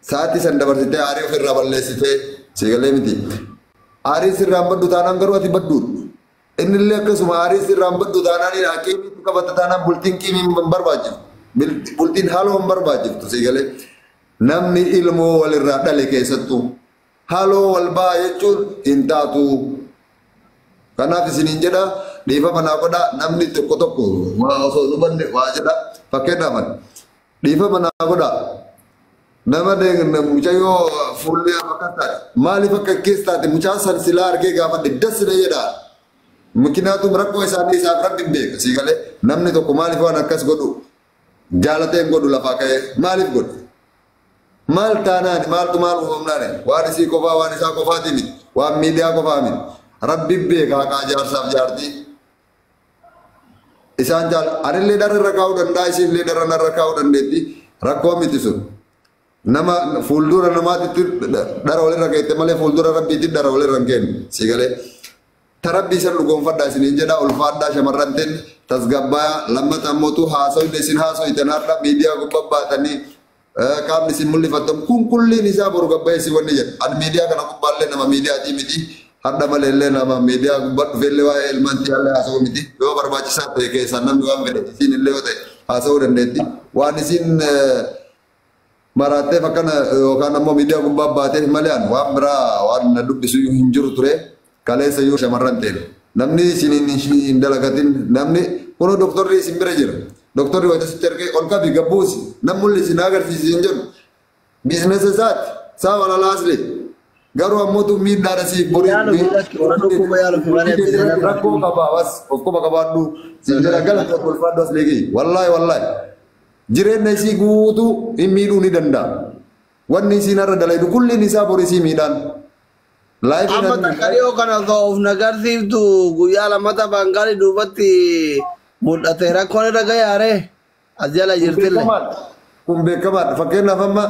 Saati san dabarsite arii ofirraa balleessite siigalee miti. Arii sirraan baddu taanaan garuu ati badduudha. Innillee akkasuma arii sirraan baddu taanaan hakiimitti qabata taanaan bultiin qiimii hin barbaachiftu. Bultiin haaloo hin barbaachiftu siigalee. Namni ilmoo walirraa dhale keessattuu haaloo wal baa jechuun hin taatu. Kanaaf isiniin jedha dhiifama naa godhaa namni tokko tokko waa osoo hubanne waa jedha fakkeenyaaf dhiifama naa godhaa. Nama deegna mucayyoo fuullee fakkaataadha. Maaliif akka keessaati mucaa san silaa argee gaafa dassidha jedha. Makinaatum rakkoo isaanii isaaf rabbi hin beeka siigalee namni tokko maaliif waan akkas godhu jaalateen godhu lafaa ka'ee maaliif godhu? Maal taanaan maaltu maal uumamnaani waan isii qofaa waan isaa qofaatii miti waan miidiyaa qofaa miti rabbi beeka haqaa jaarsaaf jaartii. Isaan anillee dhararra kaa'uu danda'a isiillee dhararra kaa'uu dandeetti rakkoo miti sun. Nama fuuldura namaatitti dara walirra keette malee fuuldura rabbiitti dara walirra hin kennu siigalee. Tarabbii isin dhugoonfadhaa isiniin jedha ulfaadhaa shamarran ta'e tasgabbaa lammata ammootu haasa'u isin haasa'u itin har'a miidiyaa gubbaa baatanii qaamni isin mul'ifatan kun kulliin isaa boru gabbaa'essi wanni jedha. Ani miidiyaa kana gubbaallee nama miidiyaatii miti har'a maleellee nama miidiyaa gubbaa dhufeellee waa'ee ilmaantii haallee haasa'u miti yoo barbaachisaa ta'e keessaa namni waan fedhe isin illee yoo ta'e haasa'uu dandeetti waan isin maraatteef akkana yookaan ammoo miidiyaa gubbaa baatee malee waan biraa waan na dubbisu hin jiru ture. Kaleessa yoo shamarran ta'e namni isin hin dalagatin namni kuno doktorri isin bira jira doktorri wajja sitti ergee ol qabi gabbuusi namni isin agarsiisi hin jiru biizinesi isaati saa wala laasle garuu ammoo miidhaadha siif borii rakkoo qabaa was of quba qabaadhu siin jira galata ulfaadhu as leegii wallaahi jireenya isii guutuu hin miidhuu ni danda'a wanni isiin har'a dalaydu kulliin isaa borii isii miidhaan. Amma takkaayyoo kana of nagarsiiftu guyyaa lammata Baangaalii duubatti mul'ate rakkoon irra gayaare as jala jirtille. Kun beekamaadha fakkeenyaaf amma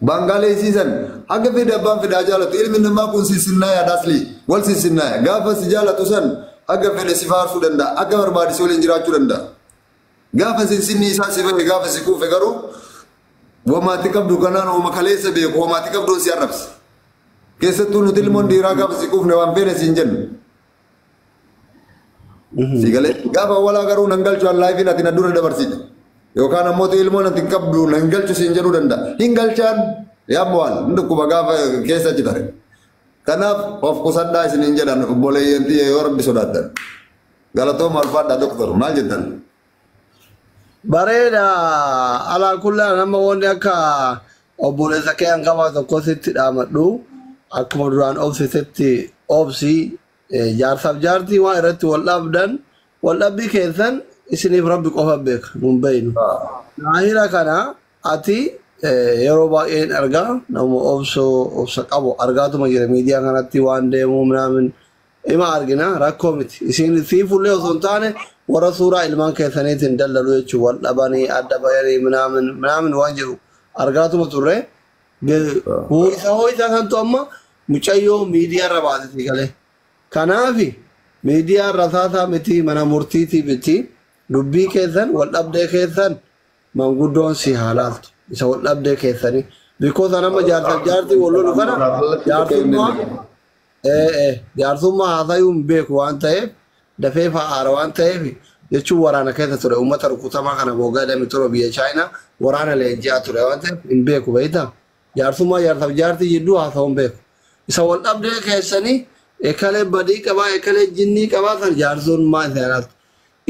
Baangaalee isiisan akka fedhe abbaan fedhaa jaalatu ilmi namaa kun sissinnaa yaadaasli wal sissinnaa gaafa si jaalatu san akka fedhe si faarsuu danda'a akka barbaadisi waliin jiraachuu danda'a. Gaafa sissinni isaa si fedhe gaafa si kuufe garuu wamaatti qabdu kanaan ooma kaleessa beeku wamaatti qabduun si arrabsa. Keessattuu nuti ilmoon dhiiraa gaafa si kuufne waan feene siin jennu. Siigalee gaafa walaa garuu nan galchu laayifiin ati na dura dabarsite. Yookaan ammoo ilmoon ati qabdu nan galchu siin jedhuu danda'a. Hin galchaan yaammoo hin dhukkuba gaafa keessa jitare. Kanaaf of qusadhaa isiniin jedhan obboleeyyantii yoo rabbi sodaattan. Galatooma ulfaadhaa doktor maal jettan? Bareeda alaa kullaa nama wanni akka obboleessa kee hanqabaa tokko sitti dhaamadhu. Akkuma duraan obsitetti obsii jaarsaaf jaartii waan irratti wal dhabbii keessan isiniif rabbi qofa beeka nun beeynu. Naahira kana ati yeroo baay'een argaa nama obsa qabu argaatuma jira miidiyaa kanatti waan deemuu minaamin ima argina rakkoo miti. Isin siifullee osoo hin taane warra suuraa ilmaan keessaniitiin daldalu jechuun wal dhabanii adda bayanii minaamin waan jiru argaatuma turre. Ho'isaa kantu amma mucayyoo miidiyaa irra baasiti galee. Kanaafi miidiyaa irra taataa miti mana murtiitii miti dubbii keessan wal dhabdee keessan manguddoon si haalaaltu isa wal dhabdee keessanii. Bikoos nama jaarsaaf jaartii wal lolu kana jaarsummaa haasayuu hin beeku waan ta'eef dafee fa'aara waan ta'eef jechuun waraana keessa ture uummata rukutamaa kana boogaa dami ture biyya Chaayinaa waraana leenji'aa ture waan ta'eef hin beeku beektaa. Jaarsummaa jaarsaaf jaartii jidduu haasa'uun beeku. Isa wal dhabdee keessanii ekalee badii qabaa ekalee jinnii qabaa san jaarsummaa isaaniiti.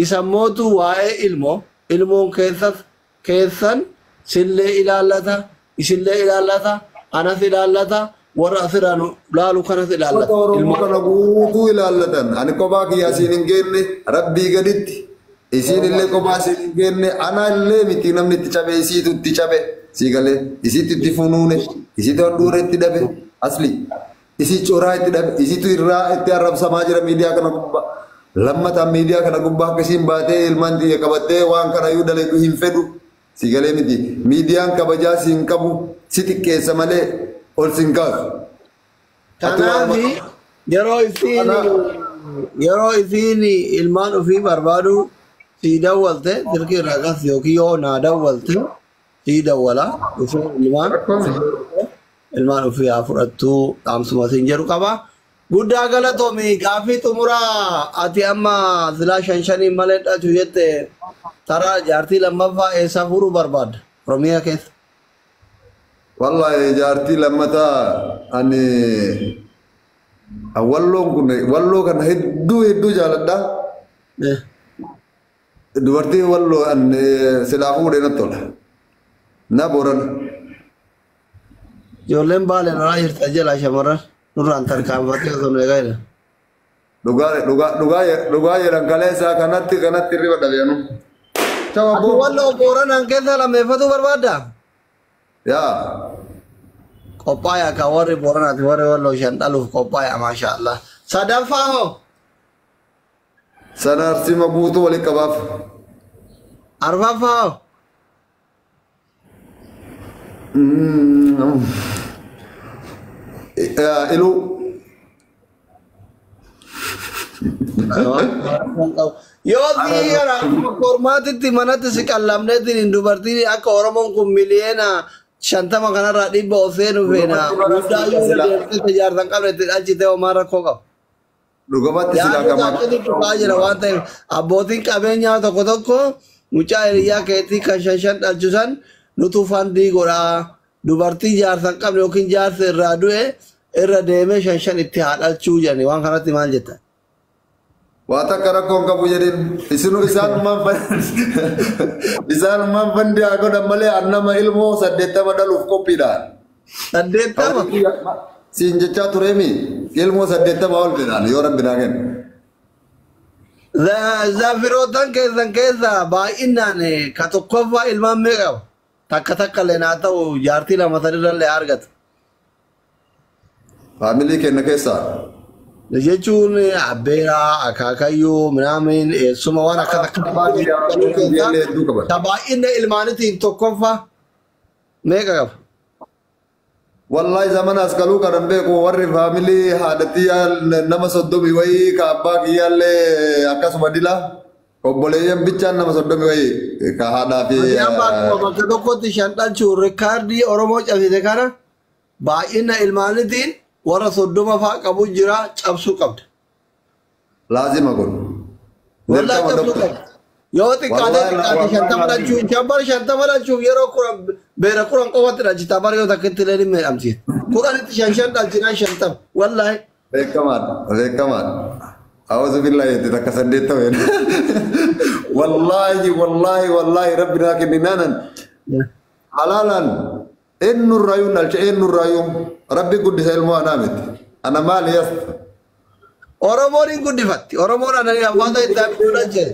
Isa mootu waa'ee ilmoon keessan sillee ilaallata isillee ilaallata anas ilaallata warra asirraan laalu kanas ilaallata. Oromoo kana guutuu ilaallatan ani kophaa kiyyaa siin hin geenne rabbii gaditti isiin illee kophaa siin hin geenne ana illee miti namni itti cabe isiitu itti cabe. Siigalee isiitu itti funuune isiitu handhuura itti dhabe asli isii coraa itti dhabe isiitu irraa itti arrabsamaa jira miidiyaa kana gubbaa lammataan miidiyaa kana gubbaa akkasiin baatee ilmaan xiyya qabattee waan kana iyyuu daleedu hin fedhu siigalee miti miidiyaan kabajaa siin qabu si xiqqeessa malee ol siin kaasu. Kanaaf yeroo isiin ilmaan ofii barbaadu si dawwalte dirqii irraa gas yookiin yoo naa dawwalte Tidak wala. Usul ilman. Ilman ufi afuratu tamsuma sinjeru kaba. Guddaa galatoomii gaafii xumuraa ati amma silaa shanshanii malee dhatu jette taraa jaartii lammaffaa eessaa furuu barbaadda Oromiyaa keessa. Wallahi jaartii lammataa ani walloo kana hedduu jaaladha. Dubartii walloo ani silaa fuudhee natti tola. Na Booran. Ijoolleen Baalee nolaa jirta jalaa shamarran. Nurraan tarkaanfatee osoo nu eegaa jira. Dhugaa jedhan kaleessaa kanatti riba dhabeenu. Ati walloo Booranaan keessa lameeffatu barbaadda? Yaa. Qophaa'aa kan warri Booranaati warri walloo shan dhaluuf qophaa'aa maasha Allah. Sadaffaa hoo? Sana arsima guutuu waliin qabaaf. Arfaffaa hoo? Ilu. Yoo siira kormaatitti manatti si qallamneetiin dubartiin akka Oromoon kun miliyeena 50 kanarraa 100 of seenuu feena guddaa yoo deemtee jaartan qabnetti achitee homaa rakkoo qaba. Dhugumatti silaa qamaa jira waan ta'eef abbootiin qabeenyaa tokko tokko mucaa hiriyaa keetii kan shan dhalchusan nutu fandii godhaa dubartii jaarsan qabne yookiin jaarsa irraa du'e irra deemee shan itti haa dhalchuu jedhani waan kanatti maal jetta? Waa takka rakkoon qabu jedhin isaanumaan fandi haa godhan malee annama ilmoo 80 dhaluuf qophiidhaan. 80? Siin jechaa tureemi ilmoo 80 ol fedhaan yoo rabbi naa kenna. Zaafirootan keessan keessa baay'inaan ka tokkoffaa ilmaan meeqa qaba? Takka illee naa ta'u jaartii lama sadii argata. Faamilii kenna keessaa. Jechuun abbeeraa, akaakayyuu, minaamin, eessuma waan akka baay'ina ilmaanitiin tokkoffaa meeqa qaba? Wallahi zaman as kaluu kanan beeku warri faamilii haadhatii nama 30 wayii ka abbaa kiyyaallee akkasuma dila obboleeyyan bichaan nama 30 wayii ka haadhaa fi bakka tokkotti shan dhalchuu rikaardii Oromoo cabsite kana baay'ina ilmaanitiin warra 30 fa'aa qabu jira cabsuu qabda. Laazima kun. Wallahi cabsuu qabda. Yoo xiqqaatee 50 dhalchuu jabbar 50 dhalchuu yeroo beera kuran qofatti dhalchita bara yoo takkitti illee dhimma jedhamsiisa. Kudhanitti shan dhalchinaa 50 wallahi. Beekamaan. Awwazu billahi itti takka 8 wallahi rabbi naa kenninaanan halaalan eenyu raayuun dhalcha eenyu raayuun rabbi guddisa ilmoo anaa miti ana maali yas. Oromoon hin guddifatti Oromoon ananii afaan itti abiduu dhalchee.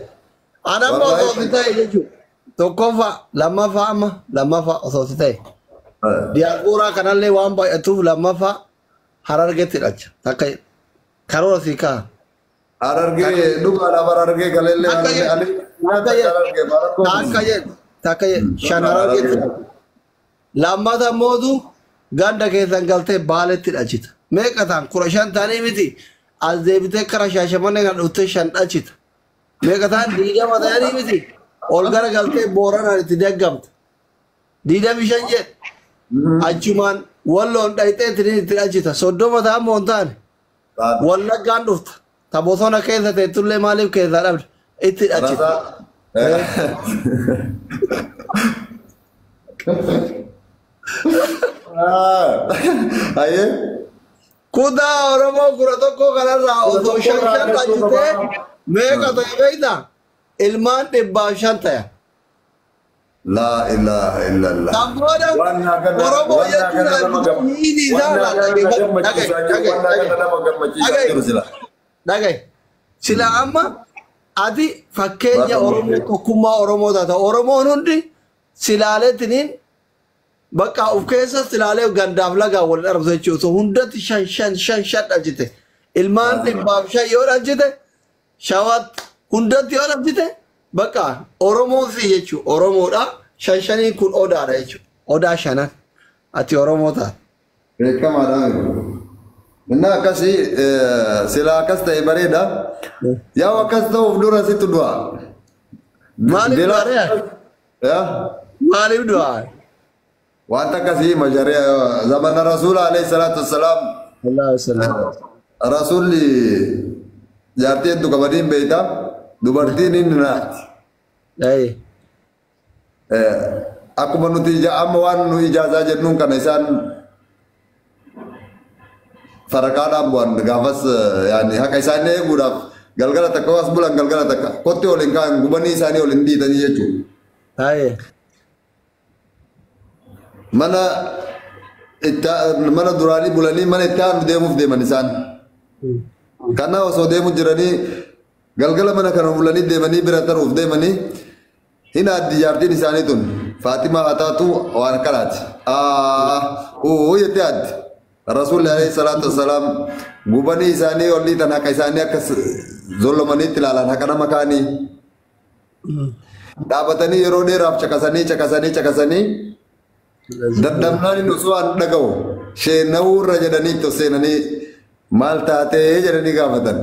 Ana ma osoo si ta'e jechuudha. Tokkoffaa lammaffaa osoo si ta'e. Diyaasporaa kanallee waan baay'atuuf lammaffaa Harargeetti dhalcha. Takka karoora sii ka'a. Harargee dhugaadhaaf Harargee galeellee takka shan Harargeetti dhalcha. Lammata mootu ganda keessan galtee Baaleetti dhalchita. Meeqa ta'an 15 ta'anii miti as deebitee kara Shaashamannee kan dhuftee 5 dhalchita. Meeqa ta'an 20 ta'anii miti ol gara galtee Booranaan itti deeggamta. 25 jedhe achumaan walloon dhayxee itti dhalchita. 30 ta'an moo hin taane Wallaggaan dhufta. Ta bosona keessa teettullee maaliif keessaa dhabde itti dhalchita. Kutaa Oromoo 11 kanarraa osoo 5 dhalchitee meeqa ta'e beekta? Ilmaan 500 ta'e. La ilaha illallah. Tambooda Oromoo jechuudha. Dhagaye. Sila amma ati fakkeenya Oromoo tokkummaa Oromoo taata. Oromoon hundi silaaleetiin bakka of keessa silaalee gandaaf lagaa wal darbatu jechuudha. Hundatti 5 dhalchite. Ilmaan 500 yoo dhalchite shawat hundatti yoo dhalchite bakka Oromoo fi jechuudha. Oromoodha 5 kun odaadha jechuudha. Odaa 5 ati Oromoo taata. Beekamaadha. Minna akkasii silaa akkas ta'e bareeda. Yaa akkas ta'uuf dura situ du'a. Maaliif du'a? Maaliif du'a? Wanta kasih masyarakat zaman Rasul alaihi salatu wassalam. Allah wasallam. Rasul jaartiin tu kabadiin beeyta dubartiin inni naati. Ay. Akkuma nuti amma waan nu ijaazaa jennuun kana isaan faraqaadhaan bu'an gaafas yaani haqa isaanii eeguudhaaf galgala takka was bulan galgala takka kotti ol hin kaan gubanii isaanii ol hin dhiitanii jechuudha. Ay. Mana duraanii bulanii mana itti aanu deemuuf deeman isaan. Kana osoo deemu jiranii galgala mana kana bulanii deemanii bira taruuf deemanii hin addi jaartiin isaanii tun Faatimaa haa taatu waan kanaati. Jettee addi. Rasuulli alayhi salaatu wassalaam gubanii isaanii ol dhiitan haqa isaanii akka zollomaniitti ilaalan haqa nama kaanii. Dhaabatanii yeroo dheeraaf caqasanii dadhabnaan inni osoo an dhaga'u sheenawuu irra jedhanii itti seenanii maal taatee jedhanii gaafatan.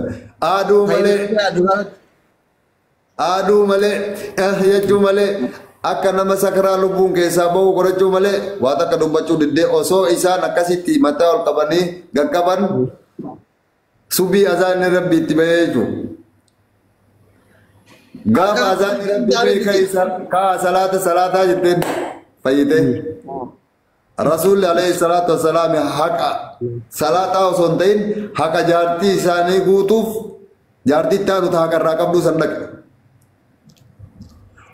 Aaduu malee jechuu malee akka nama sakaraa lubbuun keessaa bahu godhachuu malee waan akka dubbachuu diddee osoo isaan akkasitti mataa ol qabanii gaqqaban subii azaanni rabbi itti bahee jechuudha. Gaafa azaanni rabbi bahee kaa salaataa jetteen fayyite. Rasuulli alayhi salaatu wassalaam haqa salaataa osoo hin ta'in haqa jaartii isaanii guutuuf jaartii itti aanuta haqa irraa qabduu san dhaqe.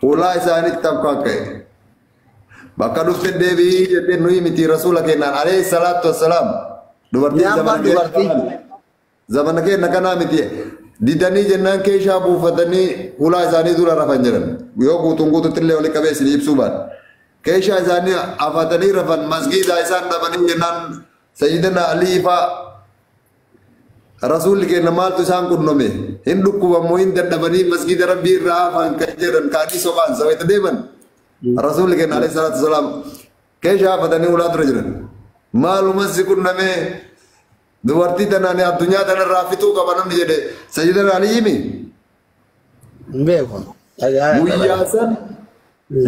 Ulaa isaaniitti akka ka'e. Bakka dhufte deebii jettee nuyi miti rasuula kennaan alayhi salaatu wassalaam dubartiin zamana keenya kanaa miti didanii jennaan keeshaa buufatanii ulaa isaanii dura rafan jedhan yoo guutuun guututti illee walitti qabee isin ibsuu baadha. Keeshaa isaanii afatanii rafan masgiida isaan dhabanii jennaan sayyidina Alii fa'aa Rasulli kenna maaltu isaan qunname hin dhukkubamoo hin dadhabanii masgiida rabbii irraa hafan kan jedhan kaanii sobaan sabayta deeman. Rasulli kenna alayhi salaatu wasalaam keeshaa afatanii ulaa dura jiran. Maalumas si qunname dubartii tanaan addunyaa tanarraa fituu qaba namni jedhe sayyidina Alii himi.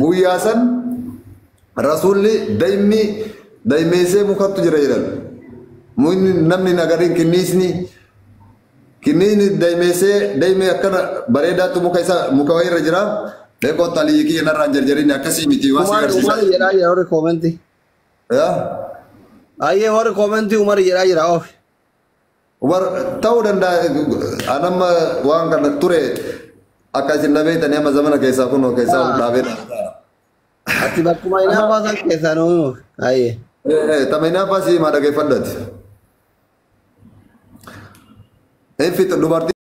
Guyyaa san Rasulli daymeesee mukattu jira jedhan. Namni nagarin kinniisni daymee akkana bareedaatu muka wayii irra jira. Deekoo talii kiyya narraan jarjarin akkasii miti waan si agarsiisa. Umar jedhaa jira warri koomentii. Ayyee warri koomentii Umar jedhaa jira oof. Umar ta'uu danda'a anamma waan kana ture akka isin dhabeetanii amma zamana keessaa kunoo keessaa dhaabee ati bakkuma inaa baasan keessaa nuumuuf. Ayyee. Tama inaa baasii maa dhageeffadhati. Infit dubartii